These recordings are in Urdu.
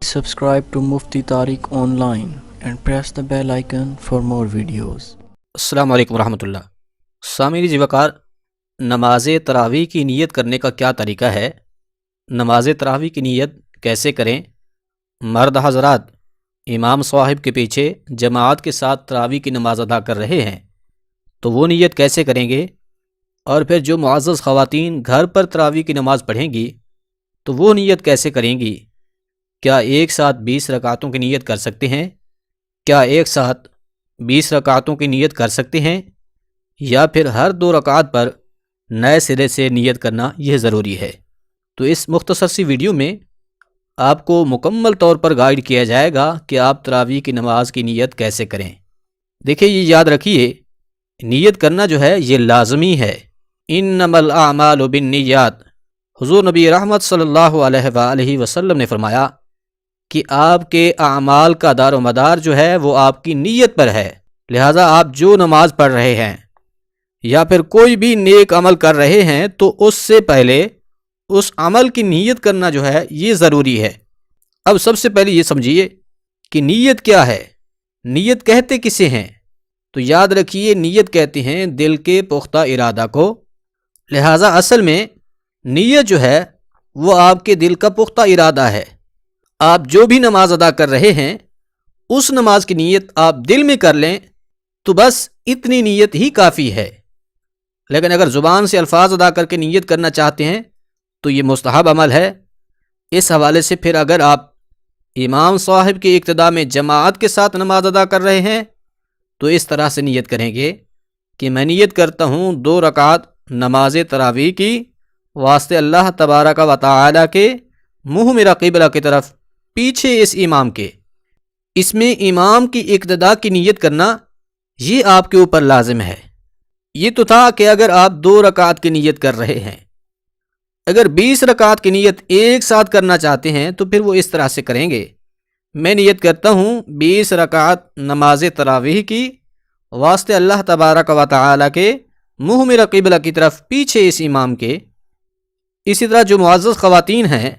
subscribe to Mufti Tariq Online and press the bell icon for more videos. السلام علیکم ورحمۃ اللہ۔ سامعین جی وقار، نماز تراویح کی نیت کرنے کا کیا طریقہ ہے؟ نماز تراویح کی نیت کیسے کریں؟ مرد حضرات امام صاحب کے پیچھے جماعت کے ساتھ تراویح کی نماز ادا کر رہے ہیں تو وہ نیت کیسے کریں گے؟ اور پھر جو معزز خواتین گھر پر تراویح کی نماز پڑھیں گی تو وہ نیت کیسے کریں گی؟ کیا ایک ساتھ 20 رکعتوں کی نیت کر سکتے ہیں؟ کیا ایک ساتھ 20 رکعتوں کی نیت کر سکتے ہیں، یا پھر ہر 2 رکعت پر نئے سرے سے نیت کرنا یہ ضروری ہے؟ تو اس مختصر سی ویڈیو میں آپ کو مکمل طور پر گائیڈ کیا جائے گا کہ آپ تراویح کی نماز کی نیت کیسے کریں۔ دیکھیے، یہ یاد رکھیے، نیت کرنا جو ہے یہ لازمی ہے۔ انما الاعمال بالنیات، حضور نبی رحمت صلی اللہ علیہ وآلہ وسلم نے فرمایا کہ آپ کے اعمال کا دار و مدار جو ہے وہ آپ کی نیت پر ہے، لہٰذا آپ جو نماز پڑھ رہے ہیں یا پھر کوئی بھی نیک عمل کر رہے ہیں تو اس سے پہلے اس عمل کی نیت کرنا جو ہے یہ ضروری ہے۔ اب سب سے پہلے یہ سمجھیے کہ نیت کیا ہے، نیت کہتے کسے ہیں؟ تو یاد رکھیے، نیت کہتے ہیں دل کے پختہ ارادہ کو، لہٰذا اصل میں نیت جو ہے وہ آپ کے دل کا پختہ ارادہ ہے۔ آپ جو بھی نماز ادا کر رہے ہیں اس نماز کی نیت آپ دل میں کر لیں تو بس اتنی نیت ہی کافی ہے۔ لیکن اگر زبان سے الفاظ ادا کر کے نیت کرنا چاہتے ہیں تو یہ مستحب عمل ہے۔ اس حوالے سے پھر اگر آپ امام صاحب کی اقتداء میں جماعت کے ساتھ نماز ادا کر رہے ہیں تو اس طرح سے نیت کریں گے کہ میں نیت کرتا ہوں 2 رکعت نماز تراویح کی واسطے اللہ تبارک و تعالی کے، منہ میرا قبلہ کی طرف، پیچھے اس امام کے۔ اس میں امام کی اقتداء کی نیت کرنا یہ آپ کے اوپر لازم ہے۔ یہ تو تھا کہ اگر آپ 2 رکعت کی نیت کر رہے ہیں، اگر 20 رکعت کی نیت ایک ساتھ کرنا چاہتے ہیں تو پھر وہ اس طرح سے کریں گے، میں نیت کرتا ہوں 20 رکعت نماز تراویح کی واسطے اللہ تبارک و تعالی کے، منہ میرا قبلہ کی طرف، پیچھے اس امام کے۔ اسی طرح جو معزز خواتین ہیں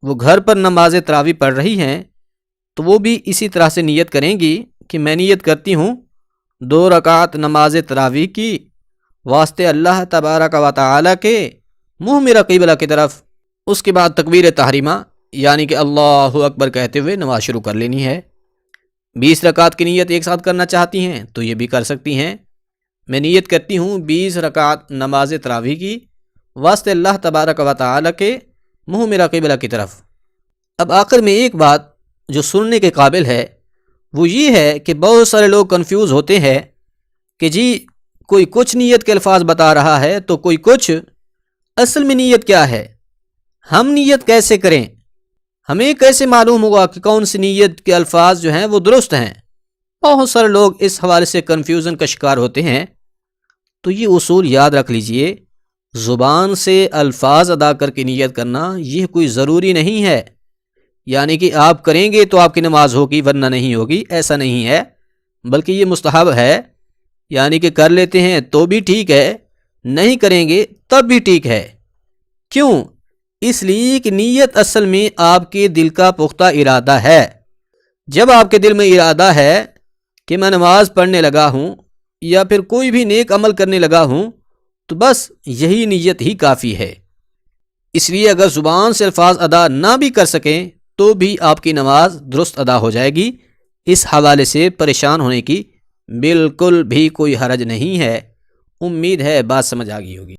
وہ گھر پر نماز تراویح پڑھ رہی ہیں تو وہ بھی اسی طرح سے نیت کریں گی کہ میں نیت کرتی ہوں 2 رکعت نماز تراویح کی واسطے اللہ تبارک و تعالی کے، منہ میرا قبلہ کی طرف۔ اس کے بعد تکبیر تحریمہ یعنی کہ اللہ اکبر کہتے ہوئے نماز شروع کر لینی ہے۔ 20 رکعت کی نیت ایک ساتھ کرنا چاہتی ہیں تو یہ بھی کر سکتی ہیں، میں نیت کرتی ہوں 20 رکعت نماز تراویح کی واسطے اللہ تبارک و تعالی کے، منہ میرا قبلہ کی طرف۔ اب آخر میں ایک بات جو سننے کے قابل ہے وہ یہ ہے کہ بہت سارے لوگ کنفیوز ہوتے ہیں کہ جی کوئی کچھ نیت کے الفاظ بتا رہا ہے تو کوئی کچھ، اصل میں نیت کیا ہے؟ ہم نیت کیسے کریں؟ ہمیں کیسے معلوم ہوگا کہ کون سی نیت کے الفاظ جو ہیں وہ درست ہیں؟ بہت سارے لوگ اس حوالے سے کنفیوژن کا شکار ہوتے ہیں۔ تو یہ اصول یاد رکھ لیجئے، زبان سے الفاظ ادا کر کے نیت کرنا یہ کوئی ضروری نہیں ہے، یعنی کہ آپ کریں گے تو آپ کی نماز ہوگی ورنہ نہیں ہوگی، ایسا نہیں ہے، بلکہ یہ مستحب ہے، یعنی کہ کر لیتے ہیں تو بھی ٹھیک ہے، نہیں کریں گے تب بھی ٹھیک ہے۔ کیوں؟ اس لیے کہ نیت اصل میں آپ کے دل کا پختہ ارادہ ہے۔ جب آپ کے دل میں ارادہ ہے کہ میں نماز پڑھنے لگا ہوں یا پھر کوئی بھی نیک عمل کرنے لگا ہوں تو بس یہی نیت ہی کافی ہے۔ اس لیے اگر زبان سے الفاظ ادا نہ بھی کر سکیں تو بھی آپ کی نماز درست ادا ہو جائے گی۔ اس حوالے سے پریشان ہونے کی بالکل بھی کوئی حرج نہیں ہے۔ امید ہے بات سمجھ آ گئی ہوگی۔